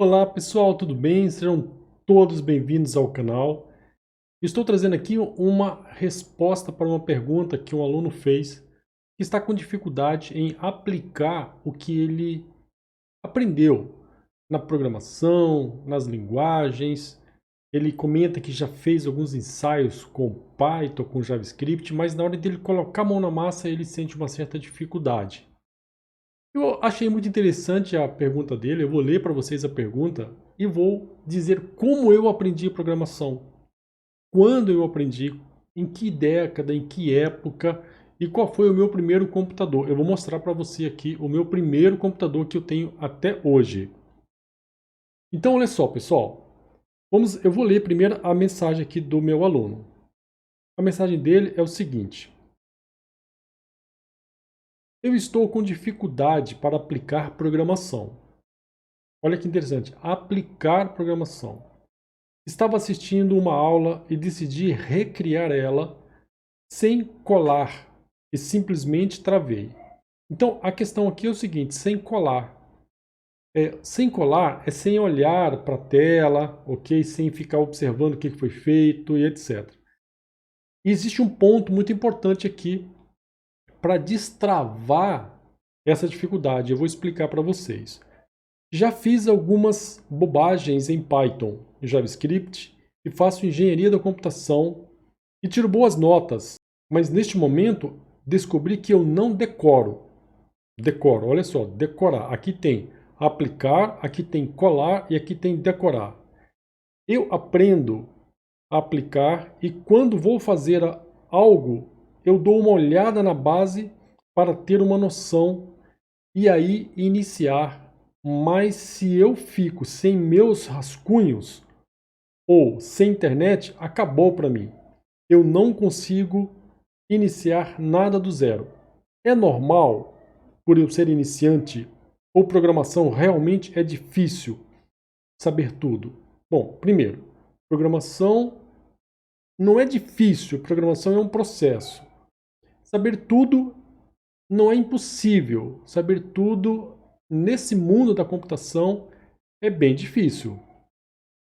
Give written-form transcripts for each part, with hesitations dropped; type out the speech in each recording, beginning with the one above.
Olá pessoal, tudo bem? Sejam todos bem-vindos ao canal. Estou trazendo aqui uma resposta para uma pergunta que um aluno fez, que está com dificuldade em aplicar o que ele aprendeu na programação, nas linguagens. Ele comenta que já fez alguns ensaios com Python, com JavaScript, mas na hora dele colocar a mão na massa ele sente uma certa dificuldade. Eu achei muito interessante a pergunta dele. Eu vou ler para vocês a pergunta e vou dizer como eu aprendi programação, quando eu aprendi, em que década, em que época e qual foi o meu primeiro computador. Eu vou mostrar para você aqui o meu primeiro computador que eu tenho até hoje. Então, olha só, pessoal. Eu vou ler primeiro a mensagem aqui do meu aluno. A mensagem dele é o seguinte: eu estou com dificuldade para aplicar programação. Olha que interessante, aplicar programação. Estava assistindo uma aula e decidi recriar ela sem colar e simplesmente travei. Então a questão aqui é o seguinte, sem colar. Sem colar é sem olhar para a tela, ok? Sem ficar observando o que foi feito e etc. E existe um ponto muito importante aqui para destravar essa dificuldade. Eu vou explicar para vocês. Já fiz algumas bobagens em Python e JavaScript e faço engenharia da computação e tiro boas notas, mas neste momento descobri que eu não decoro. Decoro, olha só, decorar. Aqui tem aplicar, aqui tem colar e aqui tem decorar. Eu aprendo a aplicar e quando vou fazer algo, eu dou uma olhada na base para ter uma noção e aí iniciar. Mas se eu fico sem meus rascunhos ou sem internet, acabou para mim. Eu não consigo iniciar nada do zero. É normal, por eu ser iniciante, ou programação realmente é difícil saber tudo? Bom, primeiro, programação não é difícil, programação é um processo. Saber tudo não é impossível. Saber tudo nesse mundo da computação é bem difícil.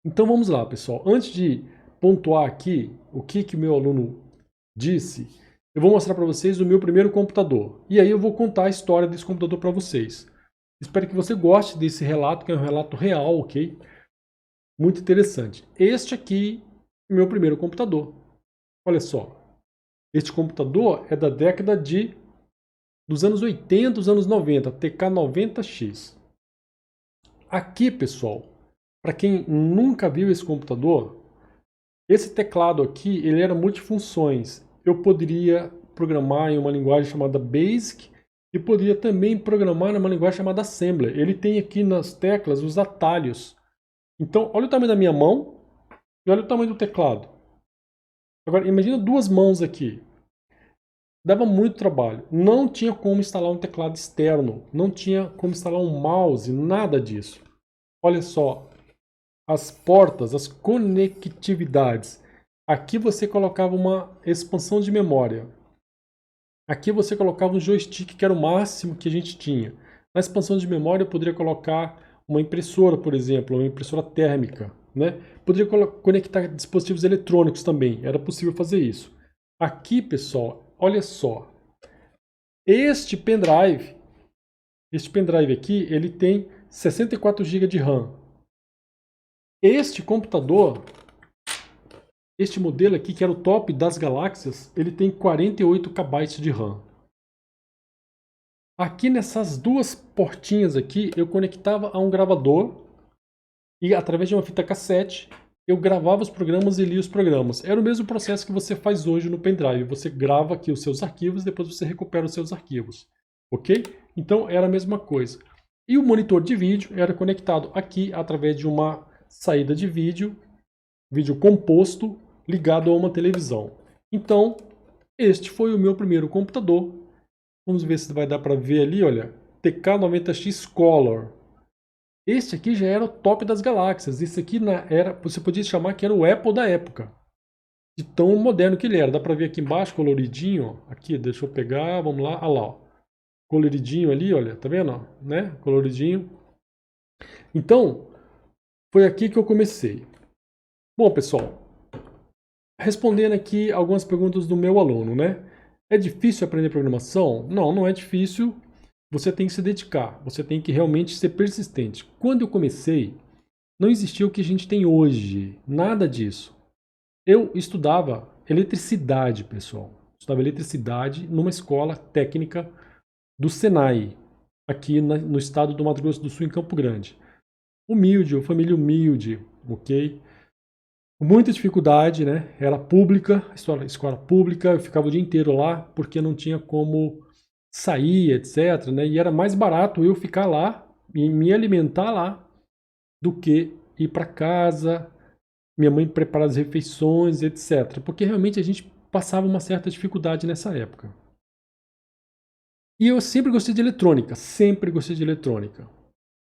Então vamos lá, pessoal. Antes de pontuar aqui o que meu aluno disse, eu vou mostrar para vocês o meu primeiro computador. E aí eu vou contar a história desse computador para vocês. Espero que você goste desse relato, que é um relato real, ok? Muito interessante. Este aqui é o meu primeiro computador. Olha só. Este computador é da década dos anos 80, dos anos 90, TK90X. Aqui, pessoal, para quem nunca viu esse computador, esse teclado aqui, ele era multifunções. Eu poderia programar em uma linguagem chamada BASIC e poderia também programar em uma linguagem chamada Assembler. Ele tem aqui nas teclas os atalhos. Então, olha o tamanho da minha mão e olha o tamanho do teclado. Agora, imagina duas mãos aqui. Dava muito trabalho. Não tinha como instalar um teclado externo. Não tinha como instalar um mouse, nada disso. Olha só, as portas, as conectividades. Aqui você colocava uma expansão de memória. Aqui você colocava um joystick, que era o máximo que a gente tinha. Na expansão de memória eu poderia colocar uma impressora, por exemplo, uma impressora térmica, né? Poderia conectar dispositivos eletrônicos também, era possível fazer isso. Aqui, pessoal, olha só. Este pendrive aqui, ele tem 64 GB de RAM. Este computador, este modelo aqui, que era o top das galáxias, ele tem 48 KB de RAM. Aqui nessas duas portinhas aqui, eu conectava a um gravador e através de uma fita cassete, eu gravava os programas e lia os programas. Era o mesmo processo que você faz hoje no pendrive. Você grava aqui os seus arquivos, depois você recupera os seus arquivos. Ok? Então era a mesma coisa. E o monitor de vídeo era conectado aqui através de uma saída de vídeo composto, ligado a uma televisão. Então, este foi o meu primeiro computador. Vamos ver se vai dar para ver ali, olha, TK90X Color. Este aqui já era o top das galáxias. Esse aqui você podia chamar que era o Apple da época. De tão moderno que ele era. Dá para ver aqui embaixo, coloridinho. Aqui, deixa eu pegar, vamos lá. Olha lá, ó. Coloridinho ali, olha, tá vendo? Né? Coloridinho. Então, foi aqui que eu comecei. Bom, pessoal, respondendo aqui algumas perguntas do meu aluno, né? É difícil aprender programação? Não, não é difícil. Você tem que se dedicar, você tem que realmente ser persistente. Quando eu comecei, não existia o que a gente tem hoje, nada disso. Eu estudava eletricidade, pessoal. Estudava eletricidade numa escola técnica do Senai, aqui no estado do Mato Grosso do Sul, em Campo Grande. Humilde, família humilde, ok? Com muita dificuldade, né? Era pública, escola pública, eu ficava o dia inteiro lá porque não tinha como sair, etc, né? E era mais barato eu ficar lá e me alimentar lá do que ir para casa, minha mãe preparar as refeições, etc. Porque realmente a gente passava uma certa dificuldade nessa época. E eu sempre gostei de eletrônica, sempre gostei de eletrônica.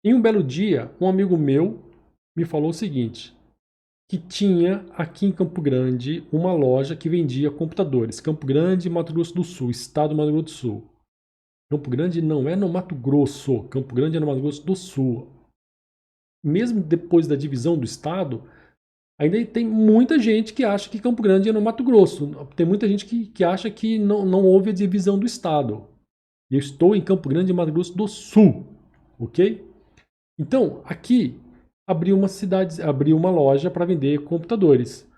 Em um belo dia, um amigo meu me falou o seguinte, que tinha aqui em Campo Grande uma loja que vendia computadores. Campo Grande, Mato Grosso do Sul, estado do Mato Grosso do Sul. Campo Grande não é no Mato Grosso, Campo Grande é no Mato Grosso do Sul. Mesmo depois da divisão do estado, ainda tem muita gente que acha que Campo Grande é no Mato Grosso. Tem muita gente que acha que não houve a divisão do estado. Eu estou em Campo Grande, Mato Grosso do Sul, ok? Então, aqui abriu uma loja para vender computadores.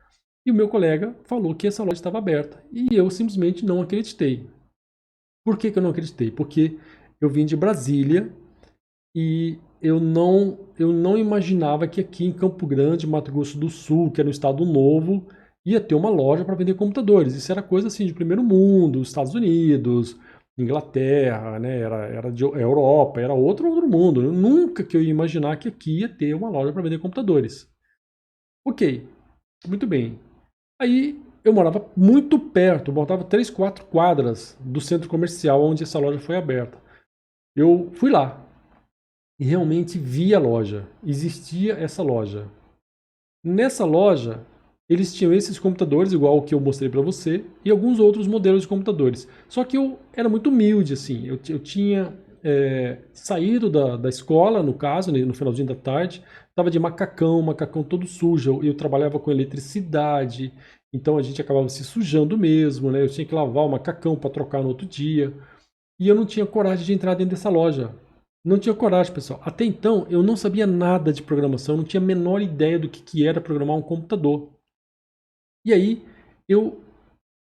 E o meu colega falou que essa loja estava aberta. E eu simplesmente não acreditei. Por que eu não acreditei? Porque eu vim de Brasília e eu não imaginava que aqui em Campo Grande, Mato Grosso do Sul, que era um estado novo, ia ter uma loja para vender computadores. Isso era coisa assim de primeiro mundo, Estados Unidos, Inglaterra, né? Era de Europa, era outro mundo. Eu nunca que eu ia imaginar que aqui ia ter uma loja para vender computadores. Ok, muito bem. Aí eu morava muito perto, eu morava 3, 4 quadras do centro comercial onde essa loja foi aberta. Eu fui lá e realmente vi a loja. Existia essa loja. Nessa loja, eles tinham esses computadores, igual o que eu mostrei para você, e alguns outros modelos de computadores. Só que eu era muito humilde, assim. Eu tinha saído da escola, no caso, né, no finalzinho da tarde, estava de macacão todo sujo. Eu trabalhava com eletricidade, então a gente acabava se sujando mesmo, né? Eu tinha que lavar o macacão para trocar no outro dia. E eu não tinha coragem de entrar dentro dessa loja. Não tinha coragem, pessoal. Até então, eu não sabia nada de programação, não tinha a menor ideia do que era programar um computador. E aí, eu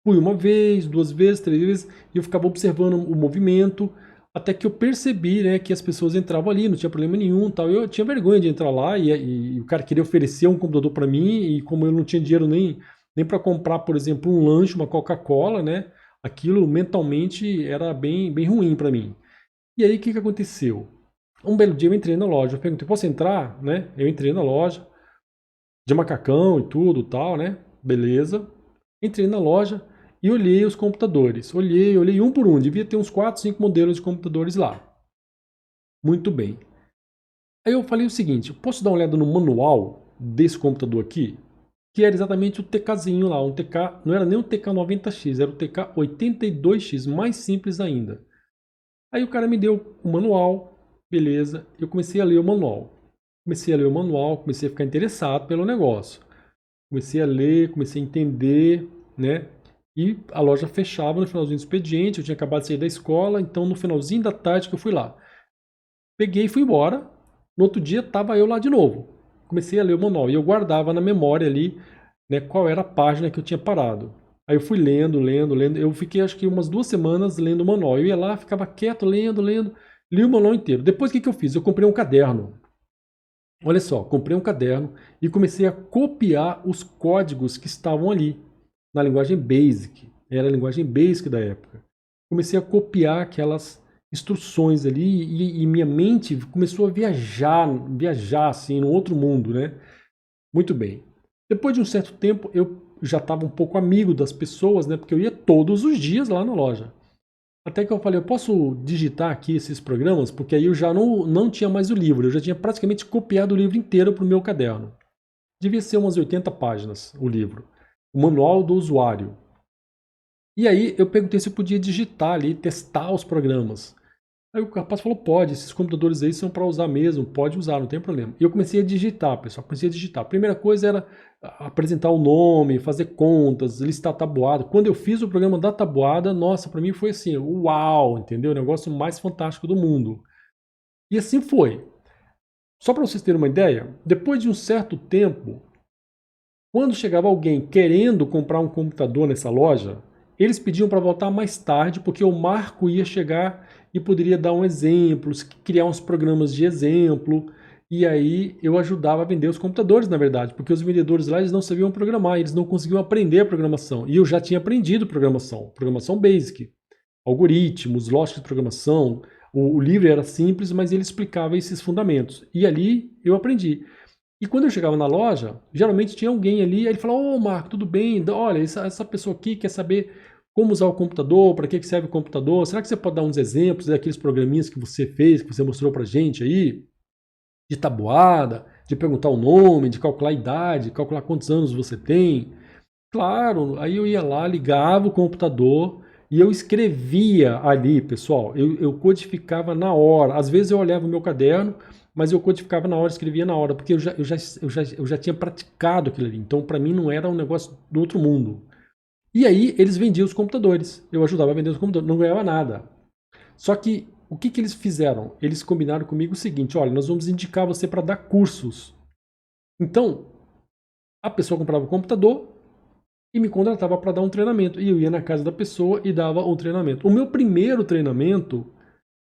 fui uma vez, 2 vezes, 3 vezes, e eu ficava observando o movimento, até que eu percebi, né, que as pessoas entravam ali, não tinha problema nenhum, tal. Eu tinha vergonha de entrar lá e o cara queria oferecer um computador para mim, e como eu não tinha dinheiro nem para comprar, por exemplo, um lanche, uma Coca-Cola, né, aquilo mentalmente era bem ruim para mim. E aí, o que aconteceu? Um belo dia eu entrei na loja, eu perguntei, posso entrar? Né? Eu entrei na loja, de macacão e tudo, tal, né? Beleza. Entrei na loja e olhei os computadores. Olhei um por um. Devia ter uns 4, 5 modelos de computadores lá. Muito bem. Aí eu falei o seguinte, posso dar uma olhada no manual desse computador aqui? Que era exatamente o TKzinho lá, um TK, não era nem o TK90X, era o TK82X, mais simples ainda. Aí o cara me deu o manual, beleza, eu comecei a ler o manual. Comecei a ficar interessado pelo negócio. Comecei a ler, comecei a entender, né? E a loja fechava no finalzinho do expediente, eu tinha acabado de sair da escola, então no finalzinho da tarde que eu fui lá. Peguei e fui embora. No outro dia estava eu lá de novo. Comecei a ler o manual e eu guardava na memória ali, né, qual era a página que eu tinha parado. Aí eu fui lendo. Eu fiquei acho que umas 2 semanas lendo o manual. Eu ia lá, ficava quieto, lendo. Li o manual inteiro. Depois o que eu fiz? Eu comprei um caderno. Olha só, comprei um caderno e comecei a copiar os códigos que estavam ali, na linguagem BASIC. Era a linguagem BASIC da época. Comecei a copiar aquelas instruções ali e minha mente começou a viajar assim, no outro mundo, né? Muito bem. Depois de um certo tempo, eu já estava um pouco amigo das pessoas, né? Porque eu ia todos os dias lá na loja. Até que eu falei, eu posso digitar aqui esses programas? Porque aí eu já não tinha mais o livro, eu já tinha praticamente copiado o livro inteiro para o meu caderno. Devia ser umas 80 páginas o livro. O manual do usuário. E aí eu perguntei se eu podia digitar ali, testar os programas. Aí o rapaz falou, pode, esses computadores aí são para usar mesmo, pode usar, não tem problema. E eu comecei a digitar, pessoal, comecei a digitar. A primeira coisa era apresentar o nome, fazer contas, listar tabuada. Quando eu fiz o programa da tabuada, nossa, para mim foi assim, uau, entendeu? O negócio mais fantástico do mundo. E assim foi. Só para vocês terem uma ideia, depois de um certo tempo, quando chegava alguém querendo comprar um computador nessa loja, eles pediam para voltar mais tarde, porque o Marco ia chegar e poderia dar um exemplo, criar uns programas de exemplo, e aí eu ajudava a vender os computadores, na verdade, porque os vendedores lá eles não sabiam programar, eles não conseguiam aprender a programação, e eu já tinha aprendido programação basic, algoritmos, lógica de programação, o livro era simples, mas ele explicava esses fundamentos, e ali eu aprendi. E quando eu chegava na loja, geralmente tinha alguém ali, aí ele falava, ô Marco, tudo bem? Olha, essa pessoa aqui quer saber como usar o computador, para que serve o computador, será que você pode dar uns exemplos daqueles programinhas que você fez, que você mostrou pra gente aí? De tabuada, de perguntar o nome, de calcular a idade, calcular quantos anos você tem. Claro, aí eu ia lá, ligava o computador e eu escrevia ali, pessoal. Eu codificava na hora. Às vezes eu olhava o meu caderno, mas eu codificava na hora, escrevia na hora, porque eu já tinha praticado aquilo ali. Então, para mim, não era um negócio do outro mundo. E aí, eles vendiam os computadores. Eu ajudava a vender os computadores, não ganhava nada. Só que, o que eles fizeram? Eles combinaram comigo o seguinte: olha, nós vamos indicar você para dar cursos. Então, a pessoa comprava o computador, e me contratava para dar um treinamento. E eu ia na casa da pessoa e dava um treinamento. O meu primeiro treinamento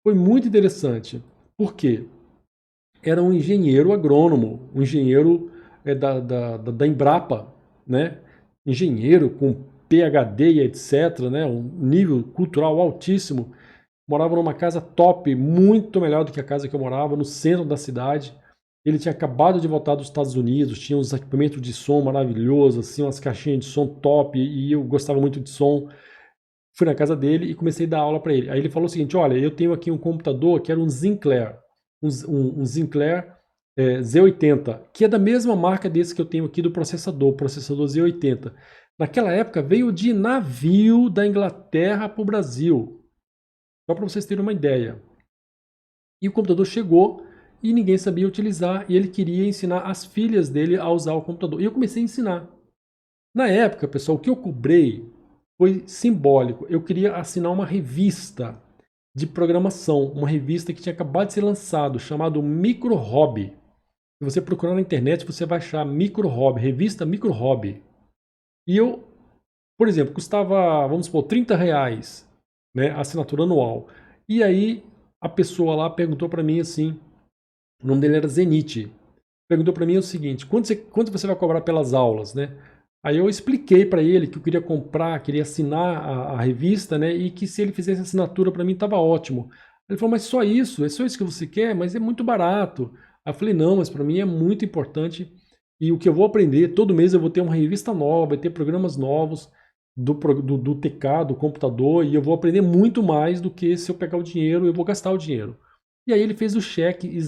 foi muito interessante. Por quê? Era um engenheiro agrônomo, um engenheiro da Embrapa, né? Engenheiro com PhD e etc., né? Um nível cultural altíssimo. Morava numa casa top, muito melhor do que a casa que eu morava, no centro da cidade. Ele tinha acabado de voltar dos Estados Unidos, tinha uns equipamentos de som maravilhosos, assim, umas caixinhas de som top, e eu gostava muito de som. Fui na casa dele e comecei a dar aula para ele. Aí ele falou o seguinte: olha, eu tenho aqui um computador que era um Sinclair, um Sinclair Z80, que é da mesma marca desse que eu tenho aqui do processador, processador Z80. Naquela época veio de navio da Inglaterra para o Brasil, só para vocês terem uma ideia. E o computador chegou e ninguém sabia utilizar, e ele queria ensinar as filhas dele a usar o computador. E eu comecei a ensinar. Na época, pessoal, o que eu cobrei foi simbólico. Eu queria assinar uma revista de programação, uma revista que tinha acabado de ser lançado, chamado Micro Hobby. Se você procurar na internet, você vai achar Micro Hobby, revista Micro Hobby. E eu, por exemplo, custava, vamos supor, R$ 30, né, a assinatura anual. E aí a pessoa lá perguntou para mim assim, o nome dele era Zenit. Perguntou para mim o seguinte: quanto você vai cobrar pelas aulas, né? Aí eu expliquei para ele que eu queria comprar, queria assinar a revista, né? E que se ele fizesse assinatura para mim estava ótimo. Ele falou: mas só isso? É só isso que você quer? Mas é muito barato. Aí eu falei: não, mas para mim é muito importante. E o que eu vou aprender, todo mês eu vou ter uma revista nova, vai ter programas novos do TK, do computador, e eu vou aprender muito mais do que se eu pegar o dinheiro e eu vou gastar o dinheiro. E aí ele fez o cheque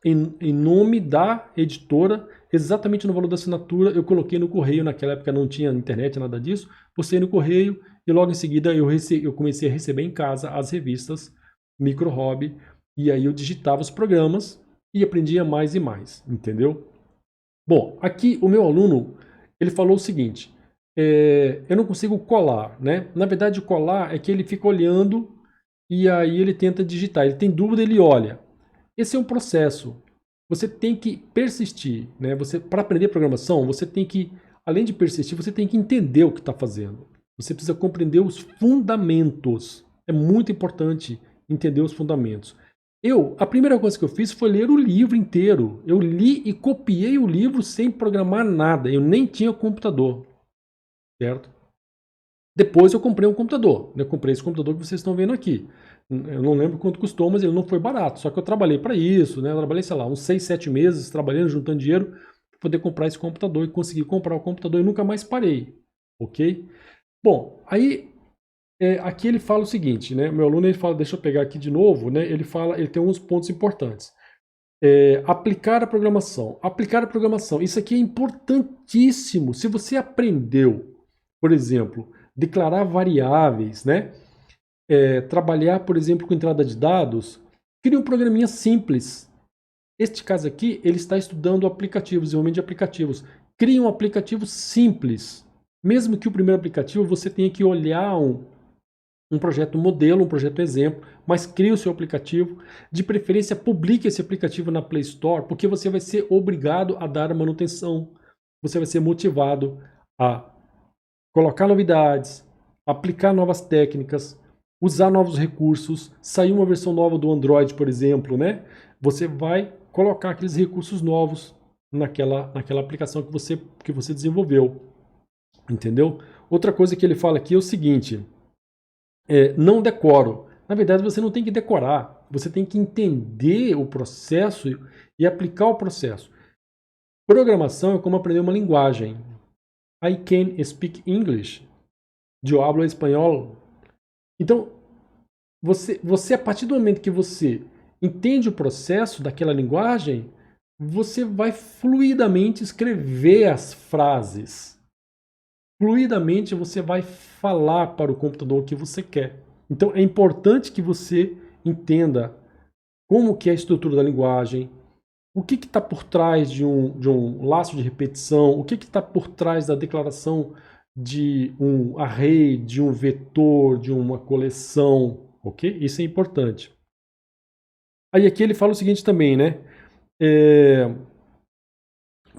em nome da editora, exatamente no valor da assinatura. Eu coloquei no correio, naquela época não tinha internet, nada disso, postei no correio e logo em seguida eu comecei a receber em casa as revistas Micro Hobby, e aí eu digitava os programas e aprendia mais e mais, entendeu? Bom, aqui o meu aluno, ele falou o seguinte: eu não consigo colar, né? Na verdade, colar é que ele fica olhando e aí ele tenta digitar. Ele tem dúvida, ele olha. Esse é um processo. Você tem que persistir, né? Para aprender programação, você tem que, além de persistir, você tem que entender o que está fazendo. Você precisa compreender os fundamentos. É muito importante entender os fundamentos. A primeira coisa que eu fiz foi ler o livro inteiro. Eu li e copiei o livro sem programar nada. Eu nem tinha computador, certo? Depois eu comprei um computador. Eu comprei esse computador que vocês estão vendo aqui. Eu não lembro quanto custou, mas ele não foi barato. Só que eu trabalhei para isso, né? Eu trabalhei, sei lá, uns 6, 7 meses trabalhando, juntando dinheiro para poder comprar esse computador e conseguir comprar o computador e nunca mais parei, ok? Bom, aí aqui ele fala o seguinte, né? Meu aluno ele fala, deixa eu pegar aqui de novo, né? Ele tem uns pontos importantes. Aplicar a programação. Aplicar a programação. Isso aqui é importantíssimo. Se você aprendeu, por exemplo, declarar variáveis, né? trabalhar, por exemplo, com entrada de dados, crie um programinha simples. Este caso aqui, ele está estudando aplicativos, desenvolvimento de aplicativos. Crie um aplicativo simples. Mesmo que o primeiro aplicativo você tenha que olhar um projeto modelo, um projeto exemplo, mas crie o seu aplicativo. De preferência, publique esse aplicativo na Play Store, porque você vai ser obrigado a dar manutenção. Você vai ser motivado a colocar novidades, aplicar novas técnicas, usar novos recursos. Sair uma versão nova do Android, por exemplo, né? Você vai colocar aqueles recursos novos naquela aplicação que você desenvolveu. Entendeu? Outra coisa que ele fala aqui é o seguinte: não decoro. Na verdade, você não tem que decorar. Você tem que entender o processo e aplicar o processo. Programação é como aprender uma linguagem. I can speak English. Eu hablo espanhol. Então, você, a partir do momento que você entende o processo daquela linguagem, você vai fluidamente escrever as frases. Fluidamente você vai falar para o computador o que você quer. Então é importante que você entenda como que é a estrutura da linguagem, o que está por trás de um laço de repetição, o que está por trás da declaração de um array, de um vetor, de uma coleção, ok? Isso é importante. Aí aqui ele fala o seguinte também, né?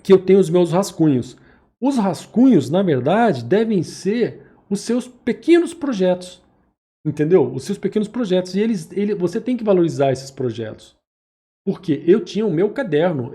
Que eu tenho os meus rascunhos. Os rascunhos, na verdade, devem ser os seus pequenos projetos. Entendeu? Os seus pequenos projetos. E você tem que valorizar esses projetos. Porque eu tinha o meu caderno.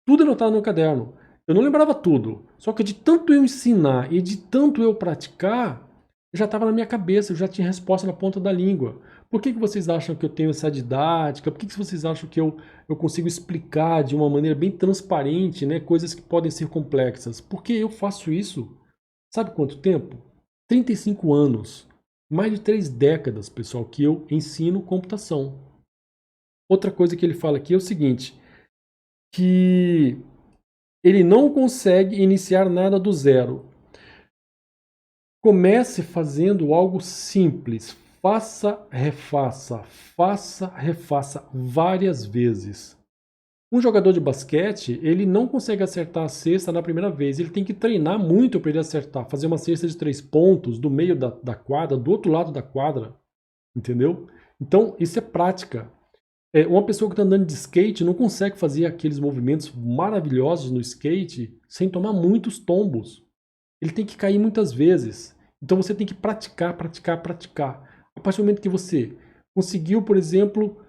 Tudo anotado no meu caderno. Eu não lembrava tudo. Só que de tanto eu ensinar e de tanto eu praticar, já estava na minha cabeça, eu já tinha resposta na ponta da língua. Por que vocês acham que eu tenho essa didática? Por que vocês acham que eu consigo explicar de uma maneira bem transparente, né, coisas que podem ser complexas? Porque eu faço isso, sabe quanto tempo? 35 anos. Mais de 3 décadas, pessoal, que eu ensino computação. Outra coisa que ele fala aqui é o seguinte, que ele não consegue iniciar nada do zero. Comece fazendo algo simples. Faça, refaça várias vezes. Um jogador de basquete, ele não consegue acertar a cesta na primeira vez. Ele tem que treinar muito para ele acertar. Fazer uma cesta de 3 pontos do meio da quadra, do outro lado da quadra. Entendeu? Então, isso é prática. Uma pessoa que está andando de skate não consegue fazer aqueles movimentos maravilhosos no skate sem tomar muitos tombos. Ele tem que cair muitas vezes. Então você tem que praticar. A partir do momento que você conseguiu, por exemplo,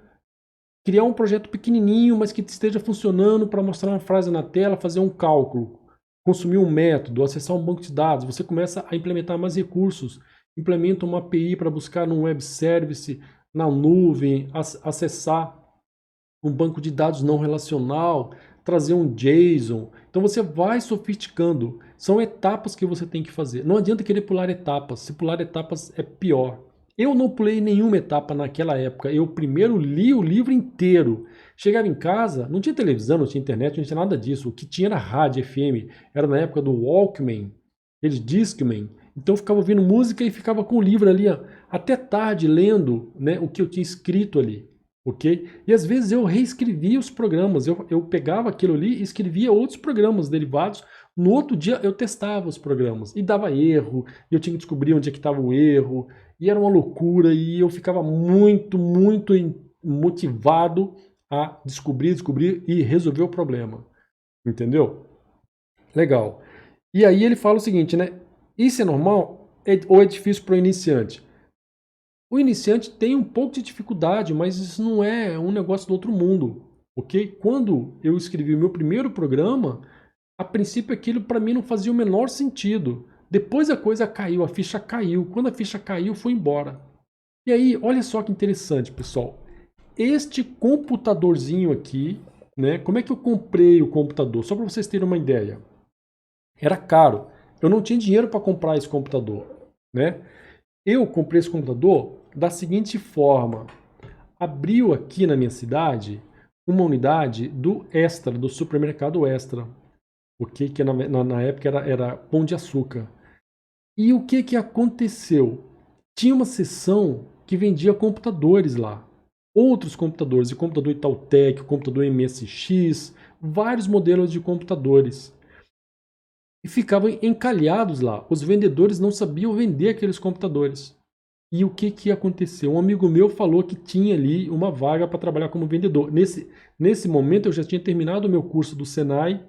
criar um projeto pequenininho, mas que esteja funcionando para mostrar uma frase na tela, fazer um cálculo, consumir um método, acessar um banco de dados, você começa a implementar mais recursos. Implementa uma API para buscar num web service, na nuvem, acessar um banco de dados não relacional, trazer um JSON. Então você vai sofisticando. São etapas que você tem que fazer. Não adianta querer pular etapas. Se pular etapas é pior. Eu não pulei nenhuma etapa naquela época. Eu primeiro li o livro inteiro. Chegava em casa, não tinha televisão, não tinha internet, não tinha nada disso. O que tinha era rádio FM. Era na época do Walkman, aquele Discman. Então eu ficava ouvindo música e ficava com o livro ali, ó, até tarde, lendo, né, o que eu tinha escrito ali. Ok? E às vezes eu reescrevia os programas, eu pegava aquilo ali e escrevia outros programas derivados. No outro dia eu testava os programas e dava erro, e eu tinha que descobrir onde é que estava o erro, e era uma loucura, e eu ficava muito motivado a descobrir e resolver o problema. Entendeu? Legal. E aí ele fala o seguinte, né? Isso é normal ou é difícil para o iniciante? O iniciante tem um pouco de dificuldade, mas isso não é um negócio do outro mundo, ok? Quando eu escrevi o meu primeiro programa, a princípio aquilo para mim não fazia o menor sentido. Depois a coisa caiu, a ficha caiu. Quando a ficha caiu, foi embora. E aí, olha só que interessante, pessoal. Este computadorzinho aqui, né? Como é que eu comprei o computador? Só para vocês terem uma ideia. Era caro. Eu não tinha dinheiro para comprar esse computador, né? Eu comprei esse computador da seguinte forma. Abriu aqui na minha cidade uma unidade do Extra, do supermercado Extra, okay? Que na época era Pão de Açúcar. E o que aconteceu? Tinha uma seção que vendia computadores lá. Outros computadores, o computador Itautec, o computador MSX, vários modelos de computadores. E ficavam encalhados lá. Os vendedores não sabiam vender aqueles computadores. E o que aconteceu? Um amigo meu falou que tinha ali uma vaga para trabalhar como vendedor. Nesse momento eu já tinha terminado o meu curso do Senai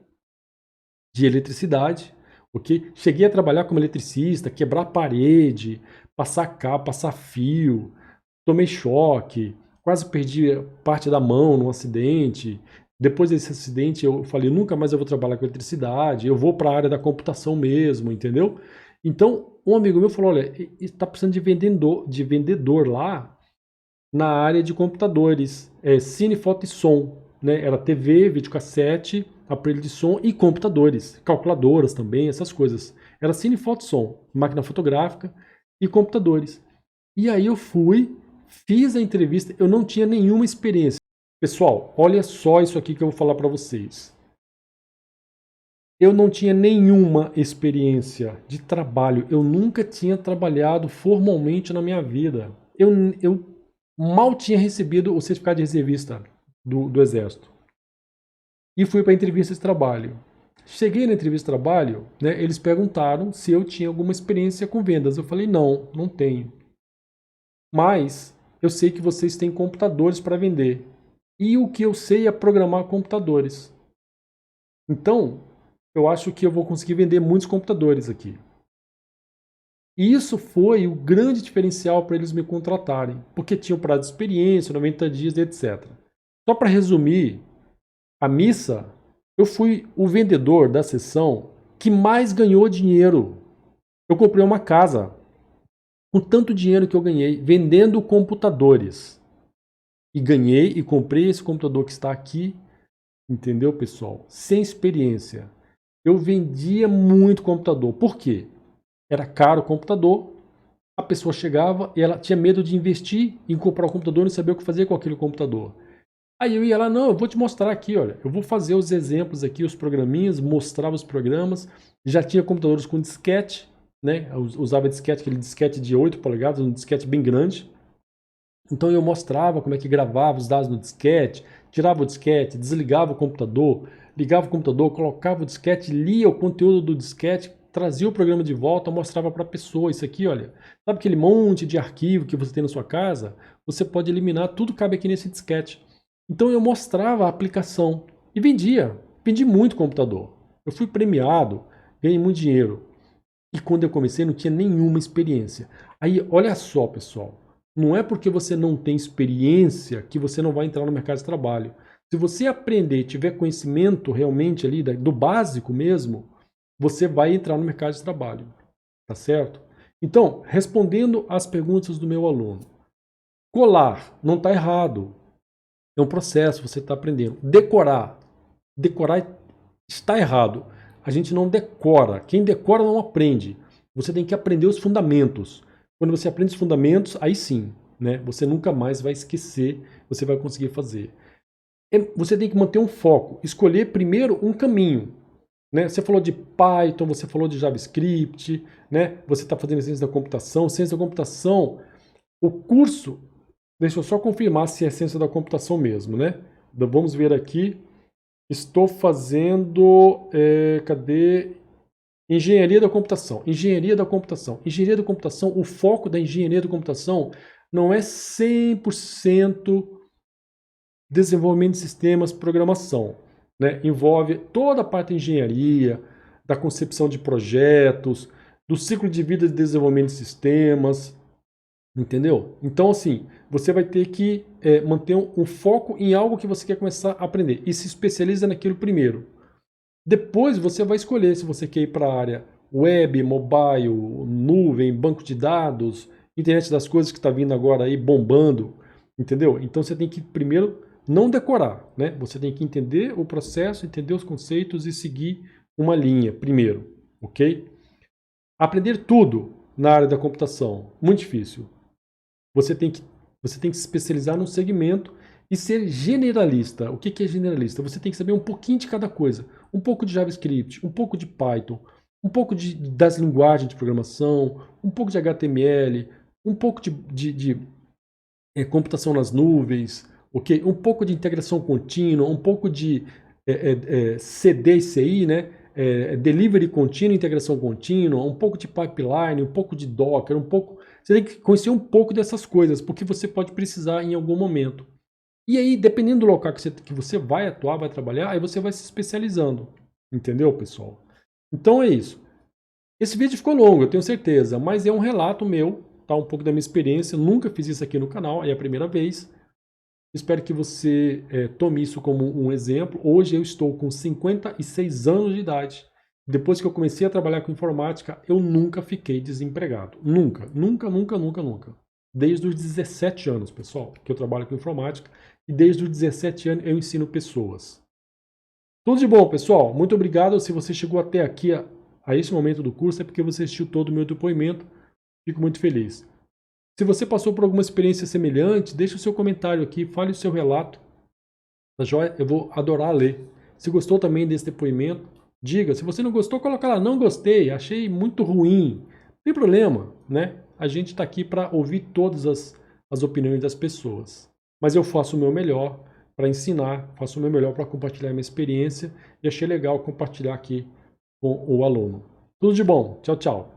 de eletricidade, ok? Cheguei a trabalhar como eletricista, quebrar parede, passar cabo, passar fio, tomei choque, quase perdi parte da mão num acidente. Depois desse acidente eu falei, nunca mais eu vou trabalhar com eletricidade, eu vou para a área da computação mesmo, entendeu? Então, um amigo meu falou, olha, está precisando de vendedor lá na área de computadores, cine, foto e som, né? Era TV, videocassete, aparelho de som e computadores, calculadoras também, essas coisas. Era cine, foto e som, máquina fotográfica e computadores. E aí eu fui, fiz a entrevista, eu não tinha nenhuma experiência. Pessoal, olha só isso aqui que eu vou falar para vocês. Eu não tinha nenhuma experiência de trabalho, eu nunca tinha trabalhado formalmente na minha vida. Eu mal tinha recebido o certificado de reservista do Exército. E fui para a entrevista de trabalho. Cheguei na entrevista de trabalho, né, eles perguntaram se eu tinha alguma experiência com vendas. Eu falei, não, não tenho. Mas eu sei que vocês têm computadores para vender. E o que eu sei é programar computadores. Então, eu acho que eu vou conseguir vender muitos computadores aqui. E isso foi o grande diferencial para eles me contratarem, porque tinham prazo de experiência, 90 dias, etc. Só para resumir, a missa, eu fui o vendedor da sessão que mais ganhou dinheiro. Eu comprei uma casa com tanto dinheiro que eu ganhei vendendo computadores. E ganhei e comprei esse computador que está aqui, entendeu, pessoal? Sem experiência. Eu vendia muito computador. Por quê? Era caro o computador, a pessoa chegava e ela tinha medo de investir em comprar o computador e não saber o que fazer com aquele computador. Aí eu ia lá, não, eu vou te mostrar aqui, olha, eu vou fazer os exemplos aqui, os programinhas, mostrava os programas, já tinha computadores com disquete, né, eu usava disquete, aquele disquete de 8 polegadas, um disquete bem grande, então eu mostrava como é que gravava os dados no disquete, tirava o disquete, desligava o computador, ligava o computador, colocava o disquete, lia o conteúdo do disquete, trazia o programa de volta, mostrava para a pessoa, isso aqui, olha, sabe aquele monte de arquivo que você tem na sua casa? Você pode eliminar, tudo cabe aqui nesse disquete. Então eu mostrava a aplicação e vendia, vendi muito computador. Eu fui premiado, ganhei muito dinheiro. E quando eu comecei não tinha nenhuma experiência. Aí, olha só, pessoal, não é porque você não tem experiência que você não vai entrar no mercado de trabalho. Se você aprender e tiver conhecimento realmente ali do básico mesmo, você vai entrar no mercado de trabalho, tá certo? Então, respondendo às perguntas do meu aluno, colar não está errado, é um processo, você está aprendendo. Decorar está errado. A gente não decora. Quem decora não aprende. Você tem que aprender os fundamentos. Quando você aprende os fundamentos, aí sim, né? Você nunca mais vai esquecer, você vai conseguir fazer. Você tem que manter um foco, escolher primeiro um caminho. Né? Você falou de Python, você falou de JavaScript, né? Você está fazendo ciência da computação. Ciência da computação, o curso, deixa eu só confirmar se é ciência da computação mesmo, né? Então, vamos ver aqui. Estou fazendo, cadê? Engenharia da computação. Engenharia da computação. Engenharia da computação, o foco da engenharia da computação não é 100% desenvolvimento de sistemas, programação. Né? Envolve toda a parte de engenharia, da concepção de projetos, do ciclo de vida de desenvolvimento de sistemas, entendeu? Então, assim, você vai ter que manter um foco em algo que você quer começar a aprender e se especializa naquilo primeiro. Depois você vai escolher se você quer ir para a área web, mobile, nuvem, banco de dados, internet das coisas que está vindo agora aí bombando, entendeu? Então você tem que primeiro não decorar, né? Você tem que entender o processo, entender os conceitos e seguir uma linha primeiro, ok? Aprender tudo na área da computação, muito difícil. Você tem que se especializar num segmento e ser generalista. O que é generalista? Você tem que saber um pouquinho de cada coisa. Um pouco de JavaScript, um pouco de Python, um pouco das linguagens de programação, um pouco de HTML, um pouco de computação nas nuvens, ok? Um pouco de integração contínua, um pouco de CD e CI, né? Delivery contínuo, integração contínua, um pouco de pipeline, um pouco de Docker, um pouco... Você tem que conhecer um pouco dessas coisas, porque você pode precisar em algum momento. E aí, dependendo do local que você vai atuar, vai trabalhar, aí você vai se especializando. Entendeu, pessoal? Então é isso. Esse vídeo ficou longo, eu tenho certeza, mas é um relato meu, tá? Um pouco da minha experiência. Nunca fiz isso aqui no canal, é a primeira vez. Espero que você tome isso como um exemplo. Hoje eu estou com 56 anos de idade. Depois que eu comecei a trabalhar com informática, eu nunca fiquei desempregado. Nunca, nunca, nunca, nunca, nunca. Desde os 17 anos, pessoal, que eu trabalho com informática. E desde os 17 anos eu ensino pessoas. Tudo de bom, pessoal. Muito obrigado. Se você chegou até aqui a esse momento do curso, é porque você assistiu todo o meu depoimento. Fico muito feliz. Se você passou por alguma experiência semelhante, deixe o seu comentário aqui, fale o seu relato. Tá joia? Eu vou adorar ler. Se gostou também desse depoimento, diga. Se você não gostou, coloca lá, não gostei, achei muito ruim. Não tem problema, né? A gente está aqui para ouvir todas as opiniões das pessoas. Mas eu faço o meu melhor para ensinar, faço o meu melhor para compartilhar minha experiência e achei legal compartilhar aqui com o aluno. Tudo de bom. Tchau, tchau.